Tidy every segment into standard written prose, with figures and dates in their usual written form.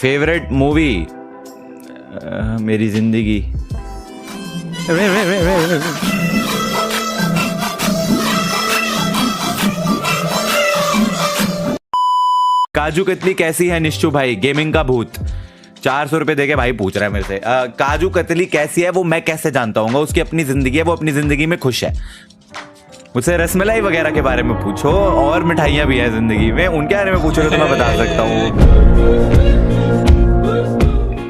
Favourite movie मेरी जिंदगी। काजू कतली कैसी है निश्चू भाई? गेमिंग का भूत 400 रुपए देके भाई पूछ रहा है मेरे से। काजू कतली कैसी है वो मैं कैसे जानता हूँ? उसकी अपनी जिंदगी है, वो अपनी जिंदगी में खुश है। मुझसे रसमलाई वगैरह के बारे में पूछो, और मिठाइयाँ भी है जिंदगी में, उनके बारे में पूछो तो मैं बता सकता हूँ।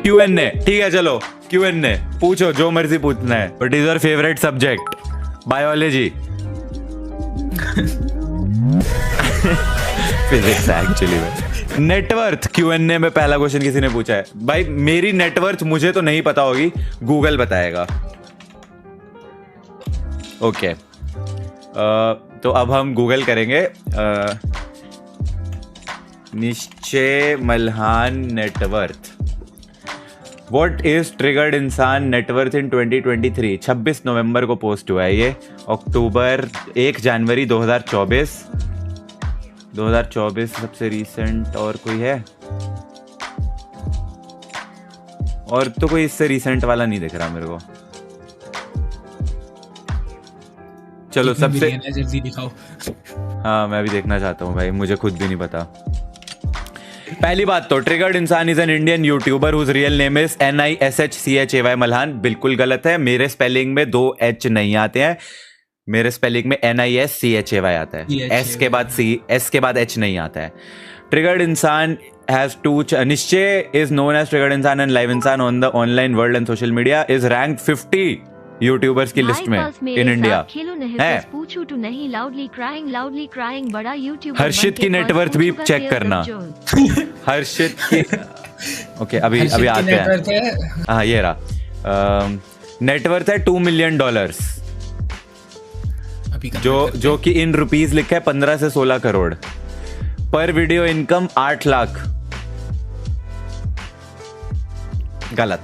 Q&A, ठीक है चलो Q&A पूछो, जो मर्जी पूछना है। What is your favourite subject? Biology. Physics actually में। नेटवर्थ Q&A में पहला क्वेश्चन किसी ने पूछा है। भाई मेरी नेटवर्थ मुझे तो नहीं पता होगी, गूगल बताएगा। ओके तो अब हम गूगल करेंगे। निश्चय Malhan net worth. What is triggered इंसान नेटवर्थ इन 2023? 26 नवंबर को पोस्ट हुआ है ये। अक्टूबर 1 जनवरी 2024 सबसे रीसेंट। और कोई है? और तो कोई इससे रीसेंट वाला नहीं दिख रहा मेरे को। चलो सबसे जल्दी दिखाओ। हाँ मैं भी देखना चाहता हूँ भाई, मुझे खुद भी नहीं पता। पहली बात तो ट्रिगर्ड इंसान is an Indian YouTuber whose real name is NISHCHAY Malhan. बिल्कुल गलत है, मेरे स्पेलिंग में 2 H नहीं आते हैं, मेरे स्पेलिंग में NISCHAY आता है। S के बाद C, S के बाद H नहीं आता है। ट्रिगर्ड इंसान has two निश्चय is known as ट्रिगर्ड इंसान एंड लाइव इंसान on the online world and social media, is ranked 50 YouTubers की लिस्ट में इन इंडिया है। हर्षित की नेटवर्थ भी चेक करना। हर्षित की ओके अभी आते हैं। हाँ ये रहा, नेटवर्थ है $2 मिलियन, जो कि इन रुपीस लिखा है 15 से 16 करोड़। पर वीडियो इनकम 8 लाख। गलत।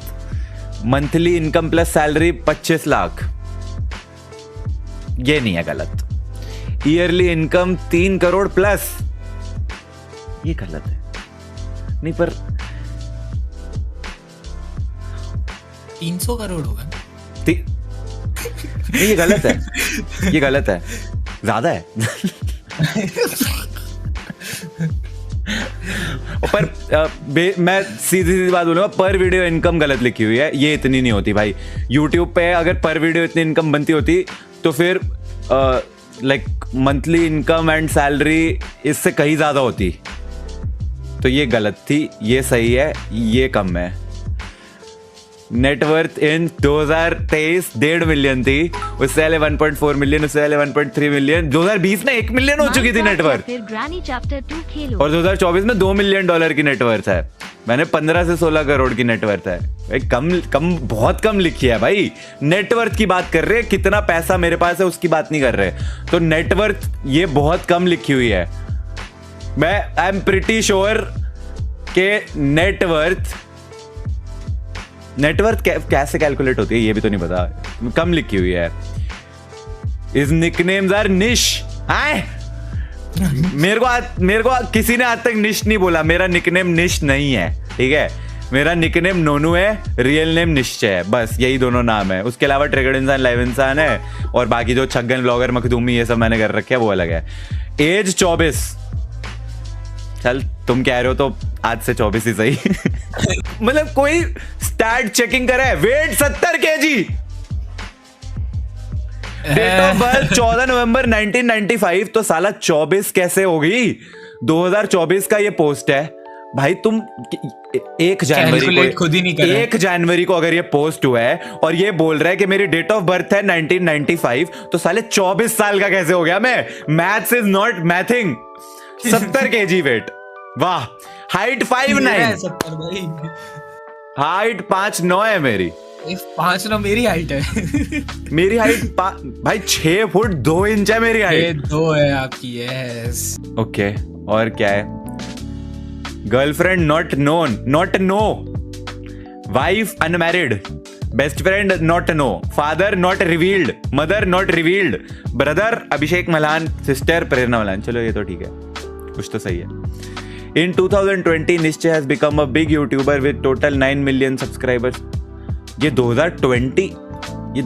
Monthly income plus salary 25 lakh. ये नहीं है, गलत। Yearly income 3 crore plus. ये गलत है। नहीं पर 300 करोड़ होगा। ये गलत है, ये गलत है, ज्यादा है। पर मैं सीधी बात बोलूंगा, पर वीडियो इनकम गलत लिखी हुई है, ये इतनी नहीं होती भाई। YouTube पे अगर पर वीडियो इतनी इनकम बनती होती तो फिर like monthly income and salary इससे कहीं ज्यादा होती। तो ये गलत थी, ये सही है, ये कम है। नेटवर्थ इन 2023 1.5 मिलियन थी, उससे पहले 1.4 मिलियन, उससे पहले 1.3 मिलियन। 2020 में 1 मिलियन हो चुकी थी नेटवर्थ, और 2024 में $2 मिलियन की नेटवर्थ है। मैंने 15 से 16 करोड़ की नेटवर्थ है भाई। कम बहुत कम लिखी है भाई। नेटवर्थ की बात कर रहे हैं, कितना पैसा मेरे पास है उसकी बात नहीं कर रहे। तो नेटवर्थ ये बहुत कम लिखी हुई है। मैं आई एम प्रिटी श्योर के नेटवर्थ कैसे कैलकुलेट होती है ये भी तो नहीं पता, कम लिखी हुई है। इस निकनेम्स आर निश। मेरे को किसी ने आज तक निश नहीं बोला। मेरा निकनेम निश नहीं है, ठीक है। मेरा निकनेम नोनू है, रियल नेम निश्चय है, बस यही दोनों नाम है। उसके अलावा ट्रिगर्ड इंसान, लाइव इंसान है, और बाकी जो छगन ब्लॉगर, मखदूमी, ये सब मैंने कर रखे है, वो अलग है। एज 24। चल तुम कह रहे हो तो आज से 24 ही सही। मतलब कोई स्टैट चेकिंग करे। Weight 70 kg। Date of birth 14 November 1995। तो साला 24 कैसे होगी? 2024 का ये पोस्ट है भाई। तुम 1 जनवरी को, 1 जनवरी को अगर ये पोस्ट हुआ है और ये बोल रहा है कि मेरी डेट ऑफ बर्थ है 1995, तो साले 24 साल का कैसे हो गया मैं? Maths is not mathing. 70 kg weight. वाह। हाइट 5'9", हाइट 5'9" है मेरी। 5'9" मेरी हाइट है। मेरी हाइट भाई 6 फुट 2 इंच है मेरी हाइट। 2 है आपकी। यस ओके और क्या है? Girlfriend not known, not no. Wife unmarried. Best friend not no. Father not revealed. Mother not revealed. Brother Abhishek Malhan. Sister Prerna Malhan. चलो ये तो ठीक है, कुछ तो सही है। In 2020, निश्चय has become a big YouTuber with total 9 million subscribers. ये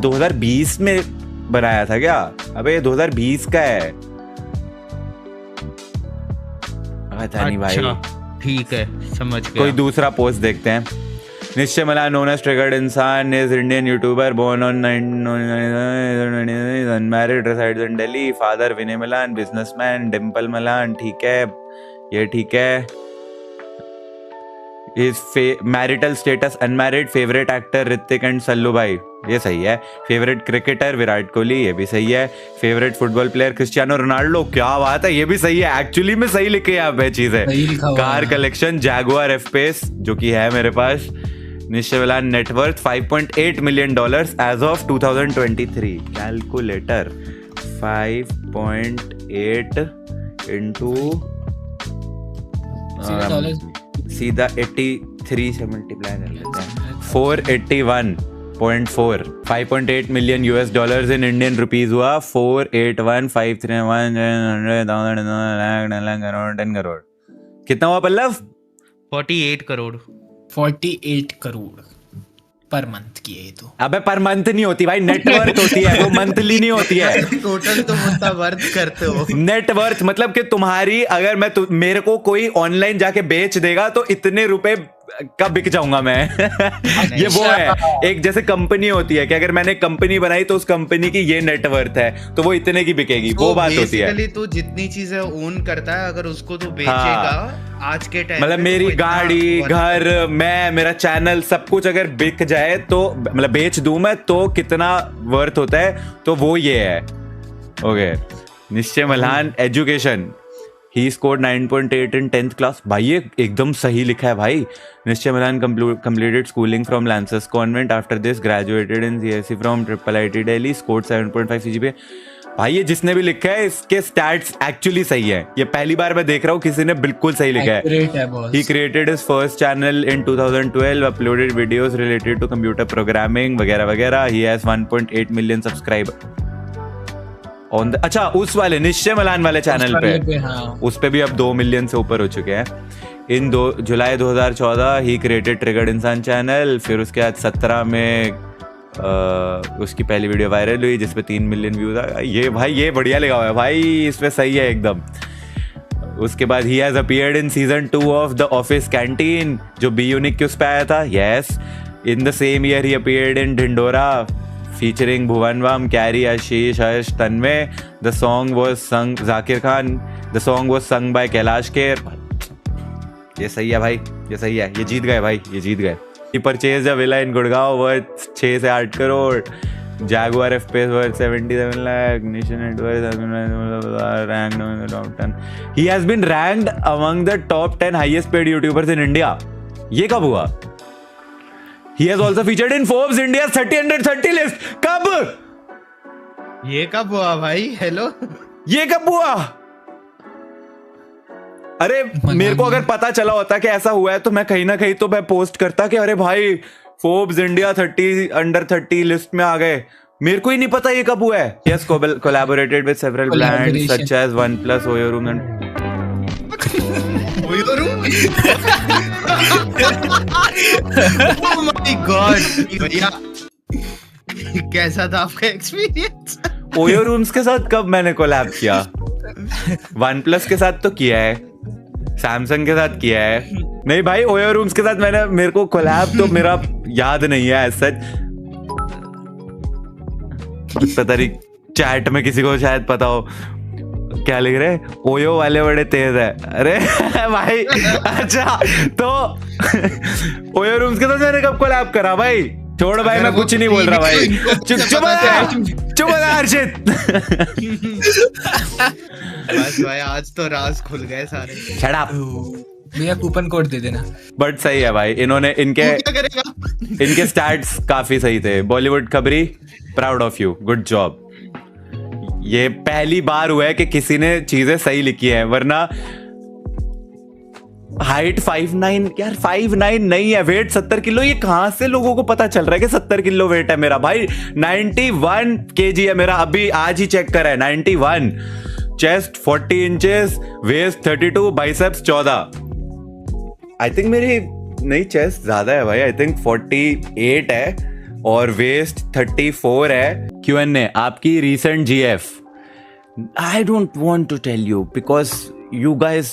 2020 में बनाया था क्या? अबे ये 2020 का है। पता नहीं भाई। ठीक है, समझ गया। कोई दूसरा पोस्ट देखते हैं। निश्चय Malan, known as Triggered Insan, is Indian YouTuber born on unmarried, resides in Delhi. Father Vinay Malan, businessman. Dimple Malan, ठीक है, ये ठीक है। His marital status unmarried. Favorite actor Hrithik and Sallu भाई, ये सही है। फेवरेट क्रिकेटर विराट कोहली, ये भी सही है। Favourite football player Cristiano Ronaldo, क्या बात है, ये भी सही है। एक्चुअली में सही लिखे यहाँ पे चीजें। Car collection Jaguar F pace, जो कि है मेरे पास। Nischay Malhan net worth $5.8 million as of 2023। Calculator 5.8 into सीधा 83 से मल्टीप्लाई कर लेते हैं। 481.4 $5.8 million in Indian rupees हुआ। 481,531,100,000 10 करोड़। कितना हुआ पल्लव? 48 करोड़ 48 करोड़ पर मंथ की है ये तो। अबे पर मंथ नहीं होती भाई, नेटवर्थ होती है, वो मंथली नहीं होती है। टोटल तो मुद्दा वर्थ करते हो। नेटवर्थ मतलब कि तुम्हारी, अगर मैं मेरे को कोई ऑनलाइन जाके बेच देगा तो इतने रुपए का बिक जाऊंगा मैं। ये वो है, एक जैसे कंपनी होती है कि अगर मैंने कंपनी बनाई तो उस कंपनी की ये नेटवर्थ है तो वो इतने की बिकेगी, वो बात होती है। तो जितनी चीजें ओन करता है, अगर उसको तो बेचेगा आज के टाइम, मतलब मेरी गाड़ी, घर, मैं, मेरा चैनल, सब कुछ अगर बिक जाए तो, मतलब बेच दूं मैं, तो कितना वर्थ होता है, तो वो ये है। ओके, निश्चय Malhan education, he scored 9.8 in 10th class. भाई ये एकदम सही लिखा है भाई। निश्चय Malhan completed schooling from Lancers Convent. After this graduated in CSE from IIIT Delhi, scored 7.5 CGPA। भाई ये जिसने भी लिखा है इसके स्टैट्स एक्चुअली सही है। ये पहली बार मैं देख रहा हूँ किसी ने बिल्कुल सही लिखा है। He created his first channel in 2012, uploaded videos related to computer programming वगैरह वगैरह। He has 1.8 million subscribers on the, अच्छा उस वाले निश्चय मलान वाले चैनल पे, हाँ। उस पे भी अब 2 मिलियन से ऊपर हो चुके हैं। इन जुलाई 2014 ही क्रिएटेड ट्रिगर्ड इंसान चैनल। फिर उसके बाद 17 में उसकी पहली वीडियो वायरल हुई जिसपे 3 मिलियन व्यूज आ। ये भाई ये बढ़िया लगा हुआ है भाई, इसमें सही है एकदम। उसके बाद ही has appeared in season 2 of the office canteen, जो बी यूनिक के उस पे आया था। Yes, in the same year ही appeared in Dhindora featuring Bhuvan Vam, Carrie, Ashish, Harsh, Tanmay. The song was sung Zakir Khan. The song was sung by Kailash Kher. ये सही है भाई, ये सही है, ये जीत गए भाई, ये जीत गए। He purchased a villa in Gurgaon worth 6 से 8 crore. Jaguar F-Pace worth 77 lakh. Nation Network has been ranked among the top 10. He has been ranked among the top 10 highest paid YouTubers in India. ये कब हुआ? He has also featured in Forbes India's 30 under 30 list. कब? ये कब हुआ भाई? Hello, ये कब हुआ? अरे मेरे को अगर पता चला होता कि ऐसा हुआ है तो मैं कहीं ना कहीं तो मैं पोस्ट करता कि अरे भाई फोर्ब्स इंडिया 30 अंडर 30 लिस्ट में आ गए। मेरे को ही नहीं पता ये कब हुआ है। Yes, collaborated with several brands such as OnePlus, Oyo Room and Oyo Room? Oh my God, भैया कैसा था आपका एक्सपीरियंस? ओयो रूम्स के साथ कब मैंने कोलैब किया? OnePlus के साथ तो किया है, सैमसंग के साथ किया है। नहीं भाई, ओयो रूम्स के साथ मेरे को कोलैब तो मेरा याद नहीं है सच। पता नहीं, चैट में किसी को शायद पता हो क्या लिख रहे, ओयो वाले बड़े तेज है। अरे भाई अच्छा, तो ओयो रूम्स के साथ मैंने कब कोलैब करा भाई? छोड़ भाई, मैं कुछ नहीं बोल रहा भाई। चुप हर्षित। बस भाई, आज तो राज खुल गए सारे। शट अप भैया, कूपन कोड दे देना। बट सही है भाई, इन्होंने इनके स्टैट्स काफी सही थे। बॉलीवुड खबरी, proud of you, good job. ये पहली बार हुआ है कि किसी ने चीजें सही लिखी है, वरना हाइट 5'9", यार 5'9" नहीं है, वेट 70 किलो। ये कहां से लोगों को पता चल रहा है कि 70 किलो वेट है मेरा? भाई 91 kg है मेरा, अभी आज ही चेक करा है, 91। Chest 40 inches, waist 32, biceps 14। I think मेरी नहीं चेस्ट ज्यादा है भाई, आई थिंक 48 है और वेस्ट 34 है। Q&A, आपकी recent GF? I don't want to tell you because you guys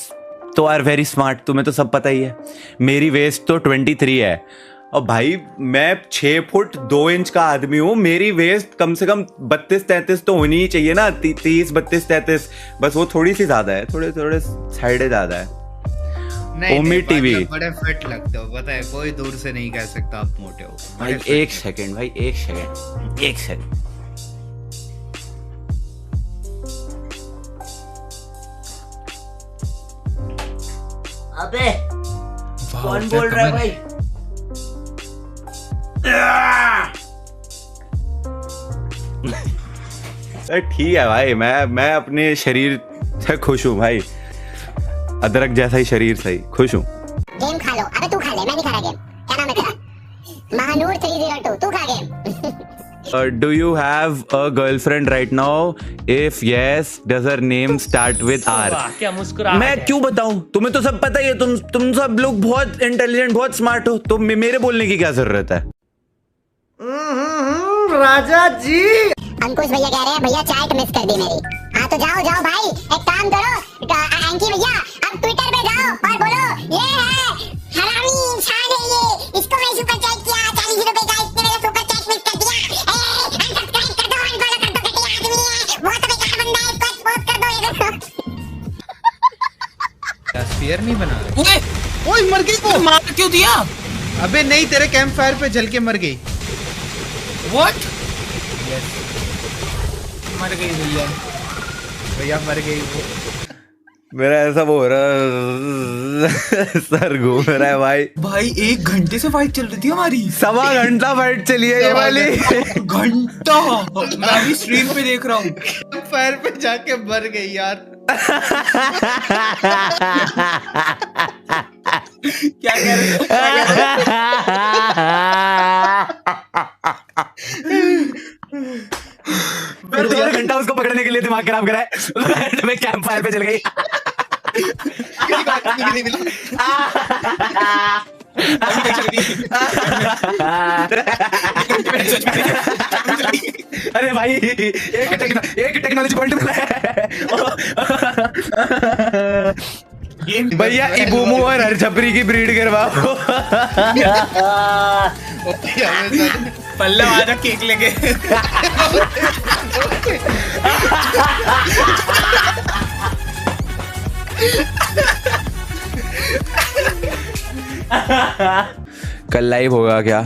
तो आर वेरी स्मार्ट, तुम्हें तो सब पता ही है। मेरी वेस्ट तो 23 है और भाई मैं 6 फुट 2 इंच का आदमी हूँ, मेरी वेस्ट कम से कम 32-33 तो होनी ही चाहिए ना, 30, 32, 33, बस वो थोड़ी सी ज्यादा है, थोड़े थोड़े साइडे ज्यादा है। ओमी टीवी बड़े फिट लगते हो, पता है, कोई दूर से नहीं कह सकता आप मोटे हो भाई। एक सेकंड भाई, एक सेकंड। अबे कौन बोल रहा है भाई? ठीक है भाई, मैं अपने शरीर से खुश हूँ भाई, अदरक जैसा ही शरीर सही, खुश हूँ। गेम खा लो। अबे तू खा ले, मैं नहीं खा रहा गेम। क्या नाम है तेरा? महानूर 302, तू खा game. Do you have a girlfriend right now? If yes, does her name start with R? क्या मुस्कुरा? मैं क्यों बताऊं, तुम्हें तो सब पता ही है, तुम सब लोग बहुत इंटेलिजेंट, बहुत स्मार्ट हो, तो मेरे बोलने की क्या जरूरत है? राजा जी, अंकुश भैया कह रहे हैं भैया चैट मिस कर दी मेरी। हाँ तो जाओ भाई, एक काम करो एंकी भैया, अब ट्विटर पे जाओ और बोलो ये है हरामी इंसान है ये, इसको मैं सुपर चैट किया 40 रुपए का, इसने मेरा सुपर चैट मिस कर दिया। अनसब्सक्राइब कर दो, अनफॉलो कर दो, घटिया आदमी है वो, तो बेकार बंदा है, इसको एक्सपोज कर दो ये। स्फीयर नहीं बना रहे। ओए मर गई वो, मार क्यों दिया? अबे नहीं, तेरे कैंप फायर पे जल के मर गई। व्हाट? मर गई भैया मर गई वो। मेरा ऐसा वो हो रहा सर घूम रहा है भाई। भाई 1 घंटे से फाइट चल रही थी हमारी, 1.25 घंटा फाइट चली है ये वाली। घंटा। मैं अभी स्ट्रीम पे देख रहा हूँ। कैंप फायर पे जाके मर गई यार। क्या कह रहे फिर 2 घंटा उसको पकड़ने के लिए दिमाग खराब करा है, मैं कैंप फायर पे चल गई। अरे भाई एक टेक्नोलॉजी पॉइंट मिला है भैया, इबूमू और हरछपरी की ब्रीड करवाओ। पल्ला आजा केक लेके। कल लाइव होगा क्या?